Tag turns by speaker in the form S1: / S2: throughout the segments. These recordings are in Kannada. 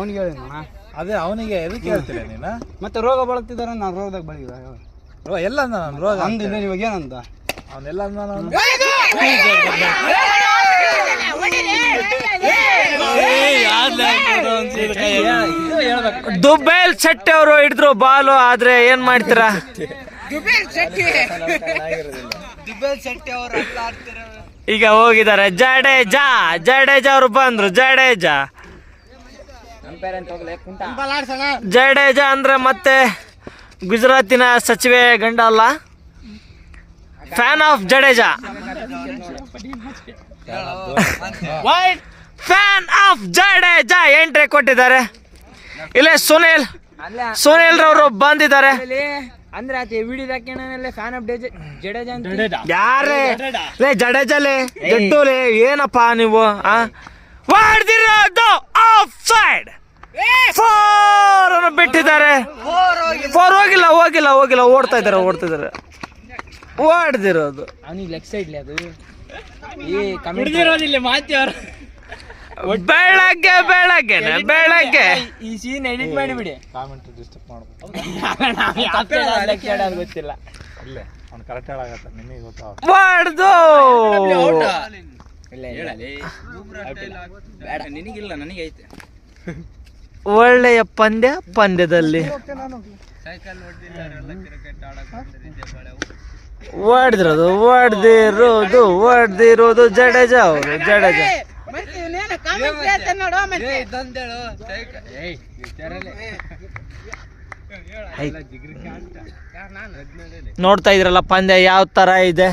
S1: ಅವನಿಗೆ ಹೇಳಿದ್ನ
S2: ಅದೇ ಅವನಿಗೆ ಎದಕ್ಕೆ ಹೇಳ್ತೀರ ನೀನು?
S1: ಮತ್ತೆ ರೋಗ ಬಳಕ್ತಿದಾರೆ, ನಾನು ರೋಗದಾಗ ಬೆಳಗಿದ
S2: ಎಲ್ಲ ನಾನು ರೋಗ
S1: ಅಂದಿದ್ದೆ. ಇವಾಗ ಏನಂತ
S2: ಅವನೆಲ್ಲ
S3: ದುಬೇಲ್ ಶೆಟ್ಟಿ ಅವರು ಹಿಡಿದ್ರು ಬಾಲು, ಆದ್ರೆ ಏನ್ ಮಾಡ್ತೀರಾ? ಈಗ ಹೋಗಿದ್ದಾರೆ. ಜಡೇಜಾ ಅವರು ಬಂದ್ರು. ಜಡೇಜಾ ಅಂದ್ರೆ ಮತ್ತೆ ಗುಜರಾತಿನ ಸಚಿವೆ ಗಂಡ ಅಲ್ಲ, fan of Jadeja, fan of Jadeja entry ಕೊಟ್ಟಿದ್ದಾರೆ. ಇಲ್ಲೇ ಸುನಿಲ್ ರವರು ಬಂದಿದ್ದಾರೆ.
S4: ಅಂದ್ರೆ ಫ್ಯಾನ್ ಆಫ್ ಜಡೇಜಾ
S3: ಯಾರೇ ಜಡೇಜಾಲೆ ಜಡ್ಡೂಲೆ ಏನಪ್ಪಾ ನೀವು ಹೊಡೆದಿರೋದು ಆಫ್ ಸೈಡ್. 4 ಅನ್ನು ಬಿಟ್ಟಿದ್ದಾರೆ. 4 ಹೋಗಿಲ್ಲ ಓಡ್ತಾ ಇದ್ದಾರೆ ಹೊಡೆದಿರೋದು.
S4: ಅವನಿಗೆ ಲೆಗ್ ಸೈಡ್ ಅದು
S3: ಬೆಳಗ್ಗೆ
S4: ಈ ಸೀನ್ ಎಡಿಟ್ ಮಾಡಿಬಿಡಿ.
S2: ಕಾಮೆಂಟ್ ಡಿಸ್ಟರ್ಬ್ ಮಾಡ್ಬೋದು.
S4: ಗೊತ್ತಿಲ್ಲ.
S2: ಅಲ್ಲೇ ಅವ್ನು ಕರೆಕ್ಟ್ ಹೇಳಾಗತ್ತ, ನಿಮಗೆ ಗೊತ್ತಾಗ
S3: ಹೊಡೆದು
S4: ನಿನಗಿಲ್ಲ, ನನಗೆ ಐತೆ.
S3: ಒಳ್ಳೆಯ ಪಂದ್ಯದಲ್ಲಿ ಹೊಡೆದಿರೋದು ಜಡೇಜಾ ಅವರು. ನೋಡ್ತಾ ಇದ್ರಲ್ಲ ಪಂದ್ಯ ಯಾವ ತರ ಇದೆ.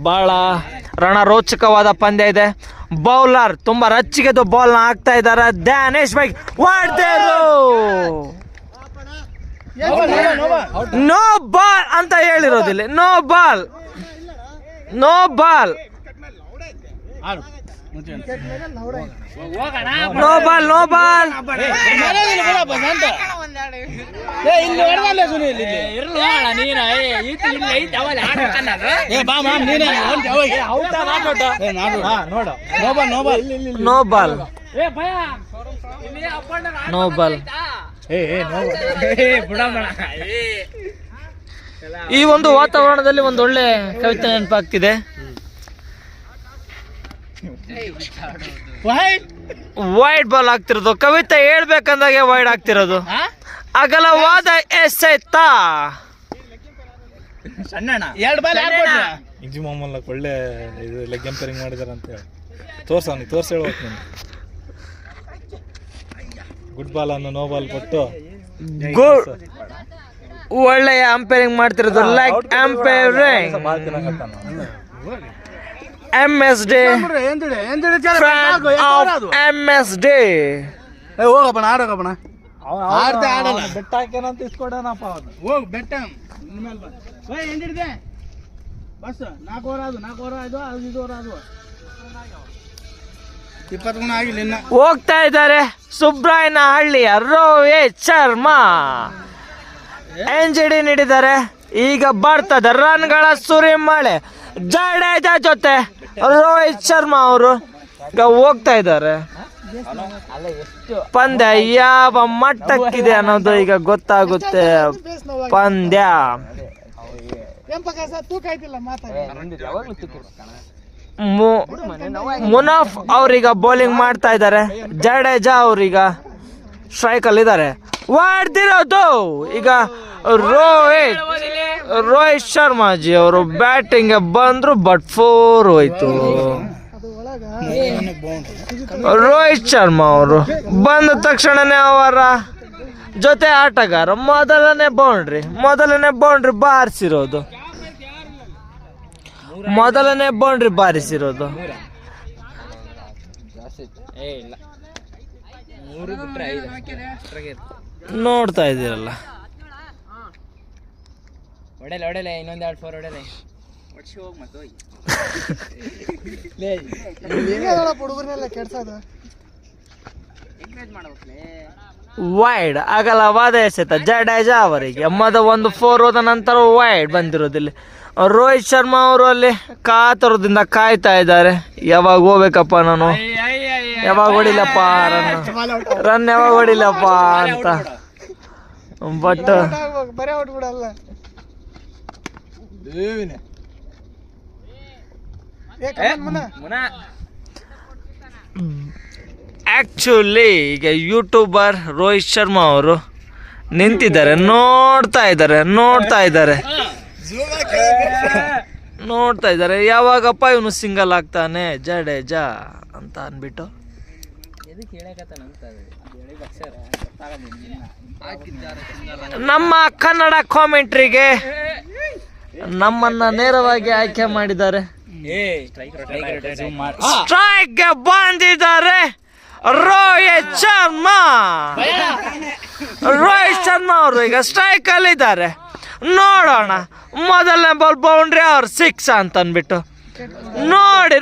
S3: ಬಹಳ ರಣರೋಚಕವಾದ ಪಂದ್ಯ ಇದೆ. ಬೌಲರ್ ತುಂಬಾ ರಚ್ಚಿಗೆದು ಬಾಲ್ ನ ಹಾಕ್ತಾ ಇದ್ದಾರೆ. ದಾನೇಶ್ ಬೈ ಹೊಡೆದರು. ನೋ ಬಾಲ್ ಅಂತ ಹೇಳಿರೋದಿಲ್ಲ. ನೋ ಬಾಲ್ ಈ ಒಂದು ವಾತಾವರಣದಲ್ಲಿ ಒಂದೊಳ್ಳೆ ಕವಿತೆ ನೆನಪಾಗ್ತಿದೆ. ವೈಡ್ ಬಾಲ್ ಆಗ್ತಿರೋದು. ಕವಿತೆ ಹೇಳ್ಬೇಕಂದಾಗೆ ವೈಡ್ ಆಗ್ತಿರೋದು. ಅಗಲವಾದ ಎಸೆತ.
S2: ಇಂಜಿ ಮೊಹಮ್ಮಲ್ ಒಳ್ಳೆ ಇದು ಲೆಗ್ ಎಂಪೈರಿಂಗ್ ಮಾಡಿದಾರೆ ಅಂತ ಹೇಳಿ ತೋರ್ಸಿ ಹೇಳ್ಬೇಕು ನೀನು. ಗುಡ್ ಬಾಲ್ ಅನ್ನು ನೋ ಬಾಲ್ ಕೊಟ್ಟು
S3: ಒಳ್ಳೆಯ ಅಂಪೈರಿಂಗ್ ಮಾಡ್ತಿರೋದು. Leg umpiring. MSD MSD
S1: ಹೋಗಪ್ಪಣ ಆಡೋಗಪ್ಪಣ.
S2: ಬೆಟ್ಟ ಹಾಕ್ಯಾನಂತ ಇಸ್ಕೊಡೋಣಪ್ಪ ಅವನು.
S1: ಹೋಗ್ ಬೆಟ್ಟ ಎಂದಿಡಿದೆ ಬಸ್ 4 ಓವರ್ ಅದು 4 ಓವರ್ ಅದು 5 ಓವರ್ ಅದು 20 ಗುಣ ಆಗಿಲ್ಲ ಇನ್ನ.
S3: ಹೋಗ್ತಾ ಇದ್ದಾರೆ ಸುಬ್ರಾಯನಹಳ್ಳಿಯ ರೋಹಿತ್ ಶರ್ಮಾ. NGD ನೀಡಿದ್ದಾರೆ. ಈಗ ಬರ್ತದೆ ರನ್ಗಳ ಸುರಿಮಳೆ. ಜಡೇಜಾ ಜೊತೆ ರೋಹಿತ್ ಶರ್ಮಾ ಅವರು ಈಗ ಹೋಗ್ತಾ ಇದ್ದಾರೆ. ಪಂದ್ಯ ಯಾವ ಮಟ್ಟಕ್ಕಿದೆ ಅನ್ನೋದು ಈಗ ಗೊತ್ತಾಗುತ್ತೆ. ಪಂದ್ಯ ಮುನಾಫ್ ಅವ್ರೀಗ ಬೌಲಿಂಗ್ ಮಾಡ್ತಾ ಇದ್ದಾರೆ. ಜಡೇಜಾ ಅವ್ರೀಗ ಸ್ಟ್ರೈಕ್ ಅಲ್ಲಿ ಇದ್ದಾರೆ. ಹೊಡೆದಿರೋದು ಈಗ ರೋಹಿತ್ ಶರ್ಮಾಜಿ ಅವರು ಬ್ಯಾಟಿಂಗ್ ಬಂದ್ರು, ಬಟ್ 4 ಹೋಯ್ತು. ರೋಹಿತ್ ಶರ್ಮಾ ಅವರು ಬಂದ ತಕ್ಷಣನೇ ಅವರ ಜೊತೆ ಆಟಗಾರ ಮೊದಲನೇ ಬೌಂಡ್ರಿ ಬಾರಿಸಿರೋದು. ನೋಡ್ತಾ ಇದ್ದೀರಲ್ಲ.
S4: ಹೊಡೆಲೆ ಇನ್ನೊಂದು 2 4 ಹೊಡೆಲೆ.
S3: ವೈಡ್ ಅಗಲವಾದ ಎಸೆತ ಜಡೇಜಾ ಅವರಿಗೆ. ಒಂದು 4 ಹೋದ ನಂತರ ವೈಡ್ ಬಂದಿರೋದಿಲ್ಲ. ರೋಹಿತ್ ಶರ್ಮಾ ಅವರು ಅಲ್ಲಿ ಕಾತರದಿಂದ ಕಾಯ್ತಾ ಇದ್ದಾರೆ. ಯಾವಾಗ ಹೋಗ್ಬೇಕಪ್ಪ ನಾನು, ಯಾವಾಗ ಹೊಡಿಲಪ್ಪ ರನ್ ಯಾವಾಗ ಹೊಡಿಲಪ್ಪ ಅಂತ. ಬಟ್
S1: ಬರೇ ಔಟ್ ಬಿಡಲ್ಲ.
S3: ಆಕ್ಚುಲಿ ಈಗ ಯೂಟ್ಯೂಬರ್ ರೋಹಿತ್ ಶರ್ಮಾ ಅವರು ನಿಂತಿದ್ದಾರೆ, ನೋಡ್ತಾ ಇದ್ದಾರೆ ಯಾವಾಗಪ್ಪ ಇವನು ಸಿಂಗಲ್ ಆಗ್ತಾನೆ ಜಡೇಜಾ ಅಂತ ಅಂದ್ಬಿಟ್ಟು. ನಮ್ಮ ಕನ್ನಡ ಕಾಮೆಂಟ್ರಿಗೆ ನಮ್ಮನ್ನ ನೇರವಾಗಿ ಆಯ್ಕೆ ಮಾಡಿದ್ದಾರೆ. ಸ್ಟ್ರೈಕ್ ಬಂದಿದ್ದಾರೆ ರೋಹಿತ್ ಶರ್ಮಾ ಅವರು ಈಗ ಸ್ಟ್ರೈಕ್ ಅಲ್ಲಿ ಇದ್ದಾರೆ. ನೋಡೋಣ, ಮೊದಲನೇ ಬಾಲ್ ಬೌಂಡ್ರಿ ಅವ್ರು 6 ಅಂತ ಅಂದ್ಬಿಟ್ಟು ನೋಡಿ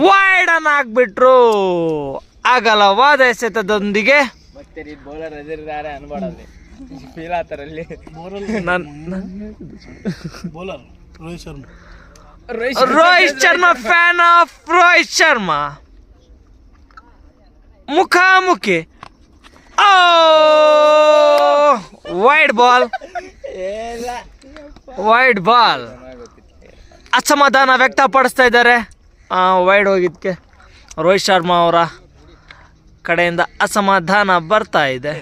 S3: ವೈಡ್ ಅನ್ನ ಹಾಕ್ಬಿಟ್ರು. ಅಗಲವಾದ ಎಸೆತದೊಂದಿಗೆ ರೋಹಿತ್ ಶರ್ಮಾ ಫ್ಯಾನ್ ಆಫ್ ರೋಹಿತ್ ಶರ್ಮಾ ಮುಖಾಮುಖಿ. ವೈಡ್ ಬಾಲ್ ಅಸಮಾಧಾನ ವ್ಯಕ್ತಪಡಿಸ್ತಾ ಇದ್ದಾರೆ. ವೈಡ್ ಹೋಗಿದ್ಕೆ ರೋಹಿತ್ ಶರ್ಮಾ ಅವರ ಕಡೆಯಿಂದ ಅಸಮಾಧಾನ ಬರ್ತಾ ಇದೆ.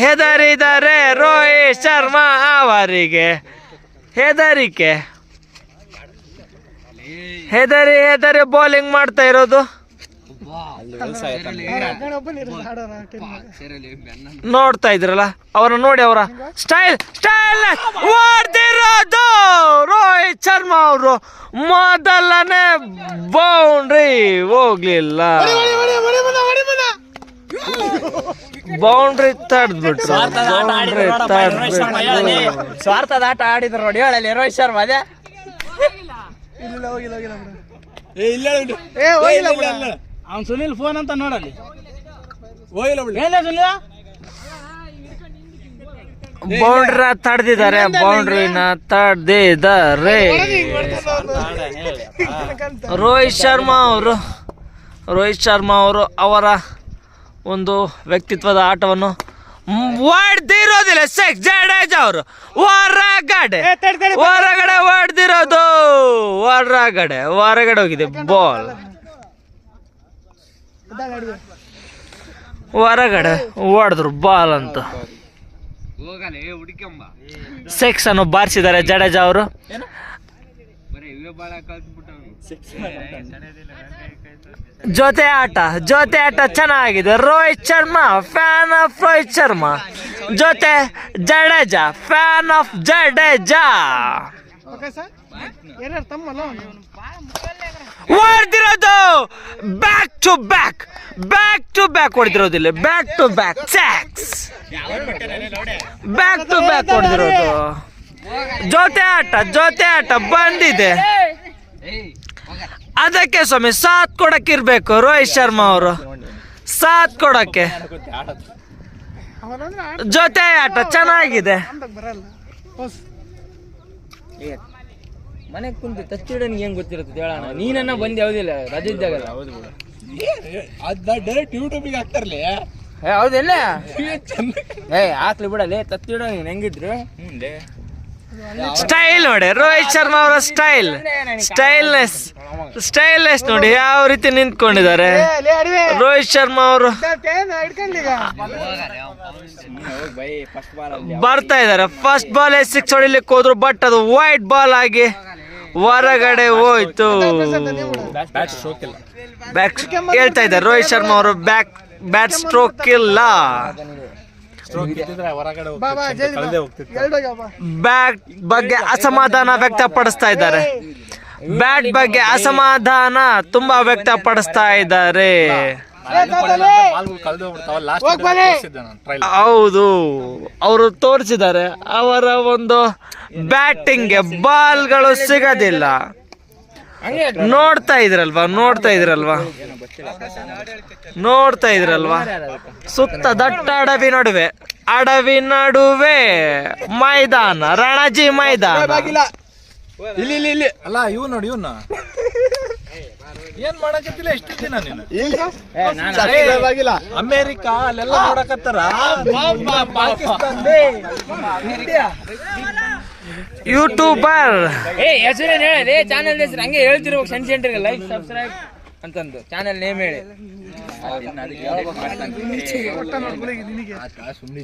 S3: ಹೆದರಿದ್ದಾರೆ ರೋಹಿತ್ ಶರ್ಮಾ ಅವರಿಗೆ. ಹೆದರಿ ಬೌಲಿಂಗ್ ಮಾಡ್ತಾ ಇರೋದು ನೋಡ್ತಾ ಇದ್ರಲ್ಲ ಅವ್ರನ್ನ ನೋಡಿ. ಅವರ ಸ್ಟೈಲ್ ಹೊಡೆದಿರೋದು ರೋಹಿತ್ ಶರ್ಮಾ ಅವರು. ಮೊದಲನೇ ಬೌಂಡ್ರಿ ಹೋಗ್ಲಿಲ್ಲ, ಬೌಂಡ್ರಿ ತಡ್ದ್ಬಿಟ್ರು.
S4: ಸ್ವಾರ್ಥದ ಆಟ ಆಡಿದ್ರು ನೋಡಿ ಹೇಳಲಿ ರೋಹಿತ್ ಶರ್ಮಾ. ಅದೇ
S1: ಅವ್ನು ಸುನಿಲ್ ಫೋನ್ ಅಂತ ನೋಡಲ್ಲಿ.
S3: ಬೌಂಡ್ರಿ ತಡೆದಿದ್ದಾರೆ. ರೋಹಿತ್ ಶರ್ಮಾ ಅವರು ಅವರ ಒಂದು ವ್ಯಕ್ತಿತ್ವದ ಆಟವನ್ನು ಹೊಡೆದಿರೋದಿಲ್ಲ. ಜಡೇಜಾ ಅವರು ಹೊರಗಡೆ ಹೊಡೆದಿರೋದು, ಹೊರಗಡೆ ಹೋಗಿದೆ ಬಾಲ್. ಹೊರಗಡೆ ಹೊಡೆದ್ರು ಬಾಲ್ ಅಂತ 6 ಅನ್ನು ಬಾರಿಸಿದ್ದಾರೆ ಜಡೇಜಾ ಅವರು. ಜೊತೆ ಆಟ ಚೆನ್ನಾಗಿದೆ. ರೋಹಿತ್ ಶರ್ಮಾ ಫ್ಯಾನ್ ಆಫ್ ರೋಹಿತ್ ಶರ್ಮಾ, ಜೊತೆ ಜಡೇಜಾ ಫ್ಯಾನ್ ಆಫ್ ಜಡೇಜಾ. ಹೊಡೆದಿರೋದು ಬ್ಯಾಕ್ ಟು ಬ್ಯಾಕ್ ಹೊಡೆದಿರೋದಿಲ್ಲ, ಬ್ಯಾಕ್ ಟು ಬ್ಯಾಕ್ ಹೊಡೆದಿರೋದು. ಜೊತೆ ಆಟ ಬಂದಿದೆ. ಅದಕ್ಕೆ ಸ್ವಾಮಿ ಸಾಥ್ ಕೊಡಕ್ಕೆ ಇರ್ಬೇಕು ರೋಹಿತ್ ಶರ್ಮಾ ಅವರು, ಸಾಥ್ ಕೊಡಕ್ಕೆ. ಜೊತೆ ಆಟ ಚೆನ್ನಾಗಿದೆ.
S4: ಮನೆಗೆ ಕುಂತು ತಚ್ಚಿಡೋನಿಗೆ ಹೆಂಗ್ ಗೊತ್ತಿರುತ್ತೆ ಹೇಳೋಣ. ನೀನನ್ನ ಬಂದು ಯಾವುದಿಲ್ಲ ರಜೆ ಇದ್ದಾಗಲ್ಲ.
S2: ಡೈರೆಕ್ಟ್ ಯೂಟ್ಯೂಬಿಗೆ ಹಾಕ್ತಾರಲಿ.
S4: ಹೌದಿಲ್ಲ ಹಾಕ್ಲಿ ಬಿಡಲಿ ತಚ್ಚಿಡೋ ಹೆಂಗಿದ್ರು.
S3: ಸ್ಟೈಲ್ ನೋಡಿ ರೋಹಿತ್ ಶರ್ಮಾ ಅವರ ಸ್ಟೈಲ್ನೆಸ್ ನೋಡಿ ಯಾವ ರೀತಿ ನಿಂತ್ಕೊಂಡಿದ್ದಾರೆ ರೋಹಿತ್ ಶರ್ಮಾ ಅವರು. ಬರ್ತಾ ಇದ್ದಾರೆ. ಫಸ್ಟ್ ಬಾಲ್ 6 ಹೊಡಿಲಿಕ್ಕೆ ಹೋದ್ರು, ಬಟ್ ಅದು ವೈಟ್ ಬಾಲ್ ಆಗಿ ಹೊರಗಡೆ ಹೋಯ್ತು. ಹೇಳ್ತಾ ಇದ್ದಾರೆ ರೋಹಿತ್ ಶರ್ಮಾ ಅವರು ಬ್ಯಾಟ್ ಸ್ಟ್ರೋಕ್ ಇಲ್ಲ. ಬ್ಯಾಟ್ ಬಗ್ಗೆ ಅಸಮಾಧಾನ ವ್ಯಕ್ತಪಡಿಸ್ತಾ ಇದ್ದಾರೆ. ಬ್ಯಾಟ್ ಬಗ್ಗೆ ಅಸಮಾಧಾನ ತುಂಬಾ ವ್ಯಕ್ತಪಡಿಸ್ತಾ ಇದ್ದಾರೆ. ಹೌದು, ಅವರು ತೋರಿಸಿದ್ದಾರೆ ಅವರ ಒಂದು ಬ್ಯಾಟಿಂಗ್ಗೆ ಬಾಲ್ಗಳು ಸಿಗೋದಿಲ್ಲ. ನೋಡ್ತಾ ಇದ್ರಲ್ವಾ ಸುತ್ತ ದಟ್ಟ ಅಡವಿ ನಡುವೆ ಮೈದಾನ, ರಣಜಿ ಮೈದಾನ.
S2: ಇಲ್ಲಿ ಅಲ್ಲ ಇವ್ ನೋಡಿ ಇವನ್ನ ಏನ್ ಮಾಡಕತ್ತಿಲ್ಲ ಎಷ್ಟು ದಿನ ನೀನು ಅಮೇರಿಕಾ ಅಲ್ಲೆಲ್ಲ ನೋಡಕತ್ತಾರ ಪಾಕಿಸ್ತಾನ
S3: ಯೂಟ್ಯೂಬರ್
S4: ಹೆಸರೇನು ಹೇಳಿ ಚಾನಲ್ ಹೆಸರು ಹಂಗೆ ಹೇಳ್ತಿರ್ಬೇಕು ಸಣ್ಣ ಸೆಂಟ್ರಿಗೆ ಲೈಕ್ ಸಬ್ಸ್ಕ್ರೈಬ್ ಅಂತಂದು ಚಾನಲ್ ನೇಮ್ ಹೇಳಿ.
S1: ಸುಮ್ಮನೆ